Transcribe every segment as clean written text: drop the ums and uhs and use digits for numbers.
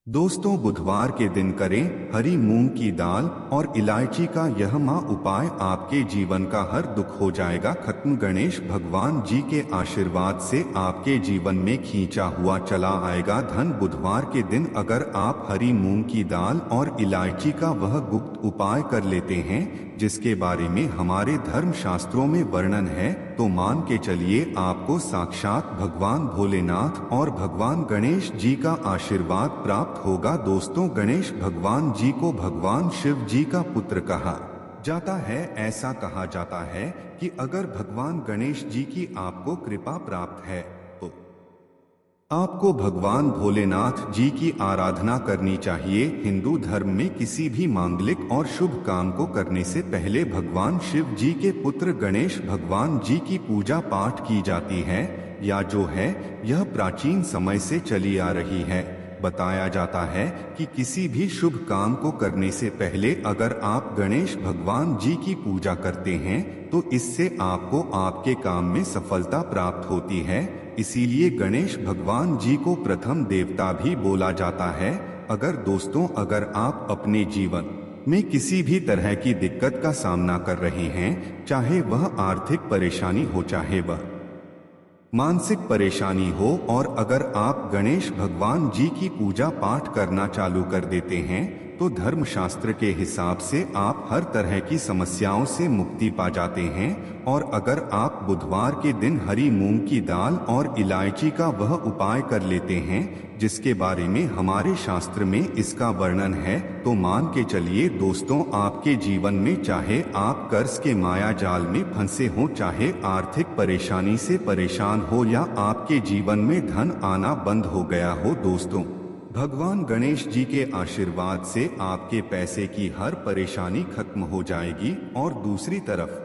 दोस्तों, बुधवार के दिन करें हरी मूंग की दाल और इलायची का यह उपाय, आपके जीवन का हर दुख हो जाएगा खत्म। गणेश भगवान जी के आशीर्वाद से आपके जीवन में खींचा हुआ चला आएगा धन। बुधवार के दिन अगर आप हरी मूंग की दाल और इलायची का वह गुप्त उपाय कर लेते हैं जिसके बारे में हमारे धर्म शास्त्रों में वर्णन है, तो मान के चलिए आपको साक्षात भगवान भोलेनाथ और भगवान गणेश जी का आशीर्वाद प्राप्त होगा। दोस्तों, गणेश भगवान जी को भगवान शिव जी का पुत्र कहा जाता है। ऐसा कहा जाता है कि अगर भगवान गणेश जी की आपको कृपा प्राप्त है तो आपको भगवान भोलेनाथ जी की आराधना करनी चाहिए। हिंदू धर्म में किसी भी मांगलिक और शुभ काम को करने से पहले भगवान शिव जी के पुत्र गणेश भगवान जी की पूजा पाठ की जाती है, या जो है यह प्राचीन समय से चली आ रही है। बताया जाता है कि किसी भी शुभ काम को करने से पहले अगर आप गणेश भगवान जी की पूजा करते हैं तो इससे आपको आपके काम में सफलता प्राप्त होती है। इसीलिए गणेश भगवान जी को प्रथम देवता भी बोला जाता है। अगर आप अपने जीवन में किसी भी तरह की दिक्कत का सामना कर रहे हैं, चाहे वह आर्थिक परेशानी हो, चाहे वह मानसिक परेशानी हो, और अगर आप गणेश भगवान जी की पूजा पाठ करना चालू कर देते हैं तो धर्मशास्त्र के हिसाब से आप हर तरह की समस्याओं से मुक्ति पा जाते हैं। और अगर आप बुधवार के दिन हरी मूंग की दाल और इलायची का वह उपाय कर लेते हैं जिसके बारे में हमारे शास्त्र में इसका वर्णन है, तो मान के चलिए दोस्तों, आपके जीवन में चाहे आप कर्ज के माया जाल में फंसे हो, चाहे आर्थिक परेशानी से परेशान हो, या आपके जीवन में धन आना बंद हो गया हो, दोस्तों भगवान गणेश जी के आशीर्वाद से आपके पैसे की हर परेशानी खत्म हो जाएगी। और दूसरी तरफ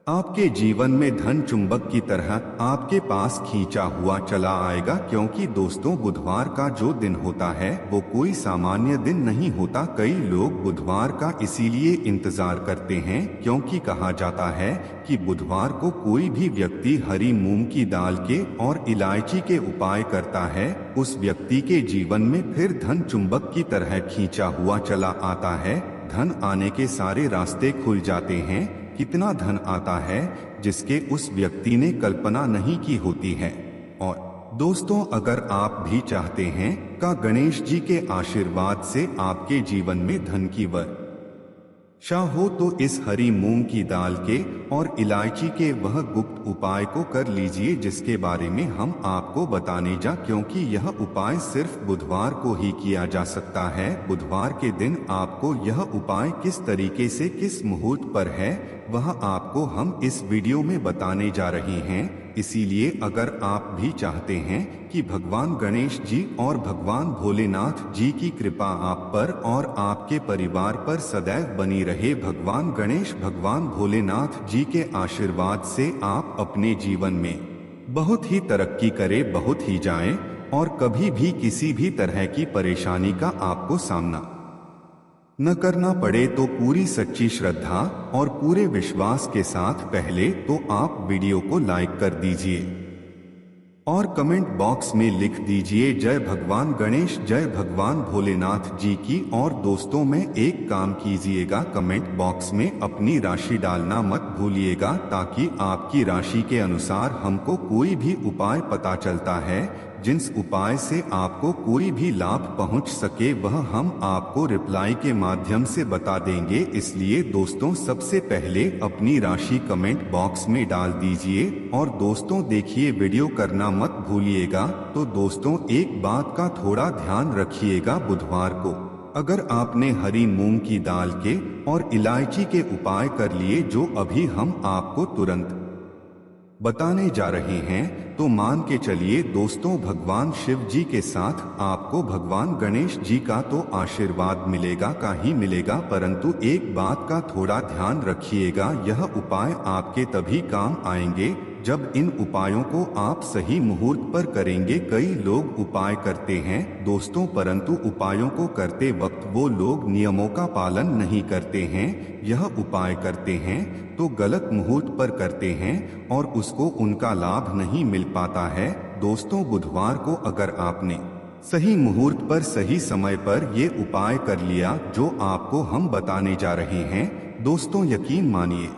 आपके जीवन में धन चुंबक की तरह आपके पास खींचा हुआ चला आएगा, क्योंकि दोस्तों बुधवार का जो दिन होता है वो कोई सामान्य दिन नहीं होता। कई लोग बुधवार का इसीलिए इंतजार करते हैं क्योंकि कहा जाता है कि बुधवार को कोई भी व्यक्ति हरी मूंग की दाल के और इलायची के उपाय करता है, उस व्यक्ति के जीवन में फिर धन चुंबक की तरह खींचा हुआ चला आता है। धन आने के सारे रास्ते खुल जाते हैं। कितना धन आता है जिसके उस व्यक्ति ने कल्पना नहीं की होती है। और दोस्तों, अगर आप भी चाहते हैं का गणेश जी के आशीर्वाद से आपके जीवन में धन की वर्षा हो, तो इस हरी मूंग की दाल के और इलायची के वह गुप्त उपाय को कर लीजिए जिसके बारे में हम आपको बताने क्योंकि यह उपाय सिर्फ बुधवार को ही किया जा सकता है। बुधवार के दिन आपको यह उपाय किस तरीके से किस मुहूर्त पर है वह आपको हम इस वीडियो में बताने जा रहे हैं। इसीलिए अगर आप भी चाहते हैं कि भगवान गणेश जी और भगवान भोलेनाथ जी की कृपा आप पर और आपके परिवार पर सदैव बनी रहे, भगवान गणेश भगवान भोलेनाथ जी के आशीर्वाद से आप अपने जीवन में बहुत ही तरक्की करें, बहुत ही जाएं, और कभी भी किसी भी तरह की परेशानी का आपको सामना न करना पड़े, तो पूरी सच्ची श्रद्धा और पूरे विश्वास के साथ पहले तो आप वीडियो को लाइक कर दीजिए और कमेंट बॉक्स में लिख दीजिए जय भगवान गणेश, जय भगवान भोलेनाथ जी की। और दोस्तों, में एक काम कीजिएगा, कमेंट बॉक्स में अपनी राशि डालना मत भूलिएगा, ताकि आपकी राशि के अनुसार हमको कोई भी उपाय पता चलता है जिस उपाय से आपको कोई भी लाभ पहुंच सके वह हम आपको रिप्लाई के माध्यम से बता देंगे। इसलिए दोस्तों, सबसे पहले अपनी राशि कमेंट बॉक्स में डाल दीजिए। और दोस्तों देखिए, वीडियो करना मत भूलिएगा। तो दोस्तों, एक बात का थोड़ा ध्यान रखिएगा, बुधवार को अगर आपने हरी मूंग की दाल के और इलायची के उपाय कर लिए जो अभी हम आपको तुरंत बताने जा रहे हैं, तो मान के चलिए दोस्तों, भगवान शिव जी के साथ आपको भगवान गणेश जी का तो आशीर्वाद मिलेगा का ही मिलेगा, परंतु एक बात का थोड़ा ध्यान रखिएगा, यह उपाय आपके तभी काम आएंगे जब इन उपायों को आप सही मुहूर्त पर करेंगे। कई लोग उपाय करते हैं दोस्तों, परंतु उपायों को करते वक्त वो लोग नियमों का पालन नहीं करते हैं। यह उपाय करते हैं तो गलत मुहूर्त पर करते हैं और उसको उनका लाभ नहीं मिल पाता है। दोस्तों, बुधवार को अगर आपने सही मुहूर्त पर सही समय पर ये उपाय कर लिया जो आपको हम बताने जा रहे हैं। दोस्तों यकीन मानिए,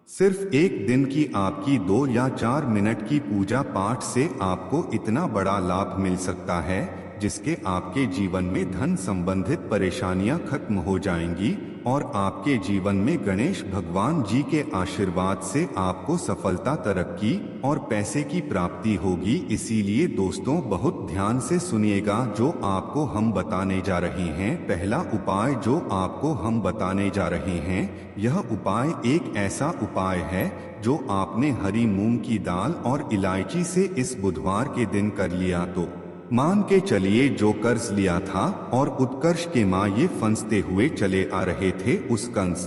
सिर्फ एक दिन की आपकी 2 या 4 मिनट की पूजा पाठ से आपको इतना बड़ा लाभ मिल सकता है जिसके आपके जीवन में धन संबंधित परेशानियां खत्म हो जाएंगी और आपके जीवन में गणेश भगवान जी के आशीर्वाद से आपको सफलता, तरक्की और पैसे की प्राप्ति होगी। इसीलिए दोस्तों बहुत ध्यान से सुनिएगा जो आपको हम बताने जा रहे हैं। पहला उपाय जो आपको हम बताने जा रहे हैं, यह उपाय एक ऐसा उपाय है जो आपने हरी मूंग की दाल और इलायची से इस बुधवार के दिन कर लिया तो मान के चलिए जो कर्ज लिया था और उत्कर्ष के माँ ये फंसते हुए चले आ रहे थे, उस कंस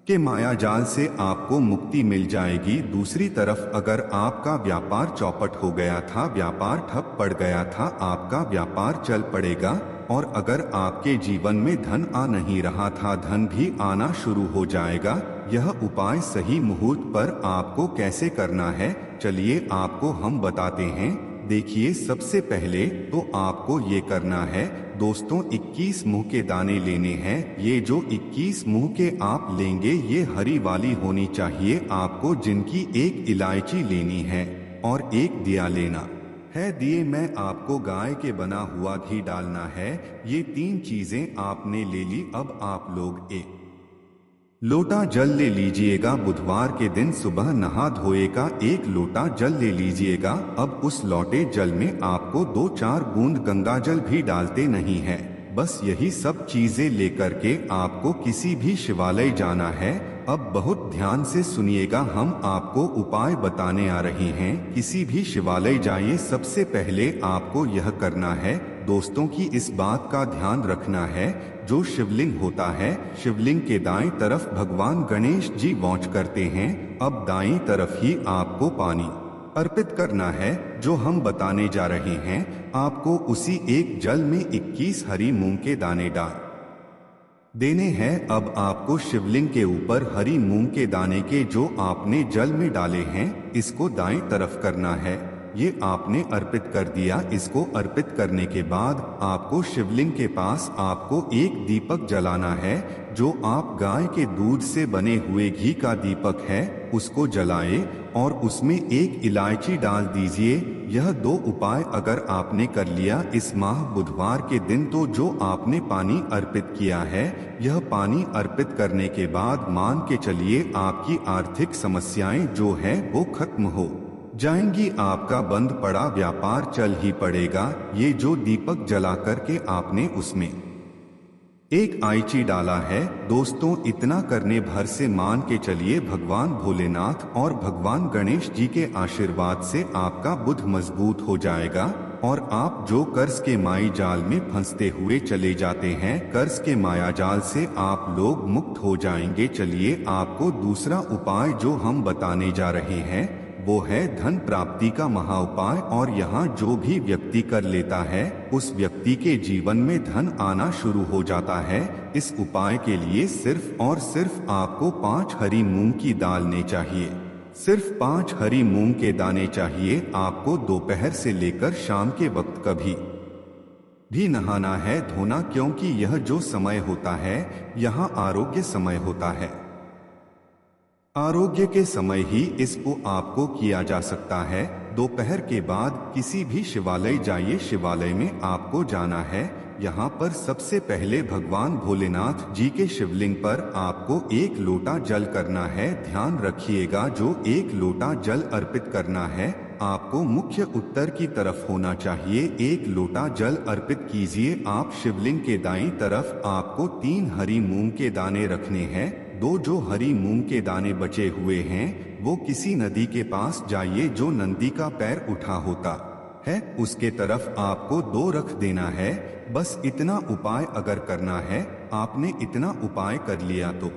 के माया जाल से आपको मुक्ति मिल जाएगी। दूसरी तरफ अगर आपका व्यापार चौपट हो गया था, व्यापार ठप पड़ गया था, आपका व्यापार चल पड़ेगा। और अगर आपके जीवन में धन आ नहीं रहा था, धन भी आना शुरू हो जाएगा। यह उपाय सही मुहूर्त पर आपको कैसे करना है, चलिए आपको हम बताते हैं। देखिए सबसे पहले तो आपको ये करना है दोस्तों, 21 मुंह के दाने लेने हैं। ये जो 21 मुंह के आप लेंगे ये हरी वाली होनी चाहिए आपको, जिनकी एक इलायची लेनी है और एक दिया लेना है। दिए में आपको गाय के बना हुआ घी डालना है। ये 3 चीजें आपने ले ली। अब आप लोग एक लोटा जल ले लीजिएगा। बुधवार के दिन सुबह नहा धोए का 1 लोटा जल ले लीजिएगा। अब उस लौटे जल में आपको 2-4 बूंद गंगा जल भी डालते नहीं है। बस यही सब चीजें लेकर के आपको किसी भी शिवालय जाना है। अब बहुत ध्यान से सुनिएगा, हम आपको उपाय बताने आ रहे हैं। किसी भी शिवालय जाइए, सबसे पहले आपको यह करना है दोस्तों की इस बात का ध्यान रखना है, जो शिवलिंग होता है, शिवलिंग के दाएं तरफ भगवान गणेश जी वास करते हैं। अब दाईं तरफ ही आपको पानी अर्पित करना है जो हम बताने जा रहे हैं। आपको उसी एक जल में 21 हरी मूंग के दाने डाल देने हैं। अब आपको शिवलिंग के ऊपर हरी मूंग के दाने के जो आपने जल में डाले हैं, इसको दाएं तरफ करना है। ये आपने अर्पित कर दिया। इसको अर्पित करने के बाद आपको शिवलिंग के पास आपको एक दीपक जलाना है, जो आप गाय के दूध से बने हुए घी का दीपक है, उसको जलाएं और उसमें एक इलायची डाल दीजिए। यह 2 उपाय अगर आपने कर लिया इस माह बुधवार के दिन, तो जो आपने पानी अर्पित किया है, यह पानी अर्पित करने के बाद मान के चलिए आपकी आर्थिक समस्याएं जो है वो खत्म हो जाएंगी। आपका बंद पड़ा व्यापार चल ही पड़ेगा। ये जो दीपक जला करके आपने उसमें एक इलायची डाला है दोस्तों, इतना करने भर से मान के चलिए भगवान भोलेनाथ और भगवान गणेश जी के आशीर्वाद से आपका बुध मजबूत हो जाएगा और आप जो कर्ज के माया जाल में फंसते हुए चले जाते हैं, कर्ज के माया जाल से आप लोग मुक्त हो जाएंगे। चलिए आपको दूसरा उपाय जो हम बताने जा रहे हैं वो है धन प्राप्ति का महा उपाय। और यहाँ जो भी व्यक्ति कर लेता है उस व्यक्ति के जीवन में धन आना शुरू हो जाता है। इस उपाय के लिए सिर्फ और सिर्फ आपको 5 हरी मूंग की दाल लेनी चाहिए। सिर्फ 5 हरी मूंग के दाने चाहिए आपको। दोपहर से लेकर शाम के वक्त कभी भी नहाना है, धोना, क्योंकि यह जो समय होता है यहाँ आरोग्य समय होता है। आरोग्य के समय ही इसको आपको किया जा सकता है। दोपहर के बाद किसी भी शिवालय जाइए, शिवालय में आपको जाना है। यहाँ पर सबसे पहले भगवान भोलेनाथ जी के शिवलिंग पर आपको 1 लोटा जल करना है। ध्यान रखिएगा, जो 1 लोटा जल अर्पित करना है आपको मुख्य उत्तर की तरफ होना चाहिए। 1 लोटा जल अर्पित कीजिए आप। शिवलिंग के दाईं तरफ आपको 3 हरी मूंग के दाने रखने हैं। 2 जो हरी मूंग के दाने बचे हुए हैं वो किसी नदी के पास जाइए जो नंदी का पैर उठा होता है, उसके तरफ आपको 2 रख देना है। बस इतना उपाय अगर करना है, आपने इतना उपाय कर लिया तो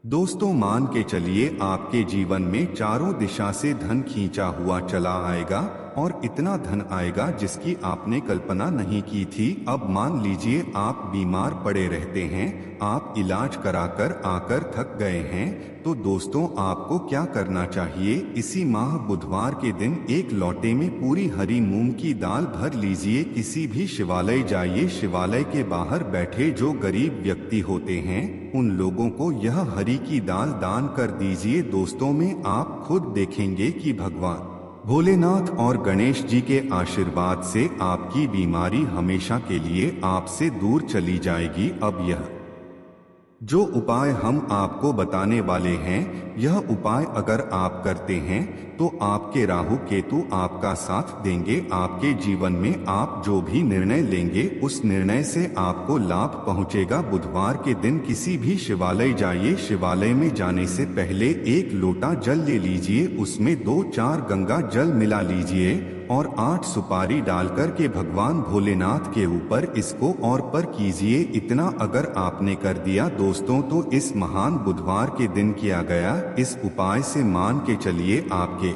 दोस्तों मान के चलिए आपके जीवन में चारों दिशा से धन खींचा हुआ चला आएगा। और इतना धन आएगा जिसकी आपने कल्पना नहीं की थी। अब मान लीजिए आप बीमार पड़े रहते हैं, आप इलाज कराकर आकर थक गए हैं, तो दोस्तों आपको क्या करना चाहिए? इसी माह बुधवार के दिन एक लोटे में पूरी हरी मूंग की दाल भर लीजिए। किसी भी शिवालय जाइए, शिवालय के बाहर बैठे जो गरीब व्यक्ति होते हैं उन लोगों को यह हरी की दाल दान कर दीजिए। दोस्तों में आप खुद देखेंगे कि भगवान भोलेनाथ और गणेश जी के आशीर्वाद से आपकी बीमारी हमेशा के लिए आपसे दूर चली जाएगी। अब यह जो उपाय हम आपको बताने वाले हैं, यह उपाय अगर आप करते हैं तो आपके राहु केतु आपका साथ देंगे। आपके जीवन में आप जो भी निर्णय लेंगे उस निर्णय से आपको लाभ पहुंचेगा। बुधवार के दिन किसी भी शिवालय जाइए, शिवालय में जाने से पहले एक लोटा जल ले लीजिए, उसमें 2-4 गंगा जल मिला लीजिए और 8 सुपारी डालकर के भगवान भोलेनाथ के ऊपर इसको और पर कीजिए। इतना अगर आपने कर दिया दोस्तों तो इस महान बुधवार के दिन किया गया इस उपाय से मान के चलिए आपके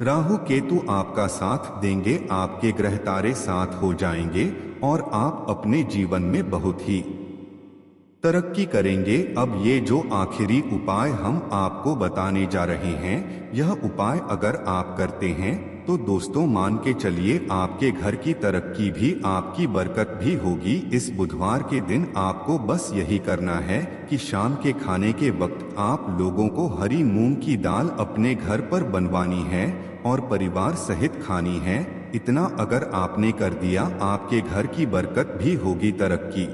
राहु केतु आपका साथ देंगे, आपके ग्रह तारे साथ हो जाएंगे और आप अपने जीवन में बहुत ही तरक्की करेंगे। अब ये जो आखिरी उपाय हम आपको बताने जा रहे हैं, यह उपाय अगर आप करते हैं तो दोस्तों मान के चलिए आपके घर की तरक्की भी, आपकी बरकत भी होगी। इस बुधवार के दिन आपको बस यही करना है कि शाम के खाने के वक्त आप लोगों को हरी मूंग की दाल अपने घर पर बनवानी है और परिवार सहित खानी है। इतना अगर आपने कर दिया आपके घर की बरकत भी होगी, तरक्की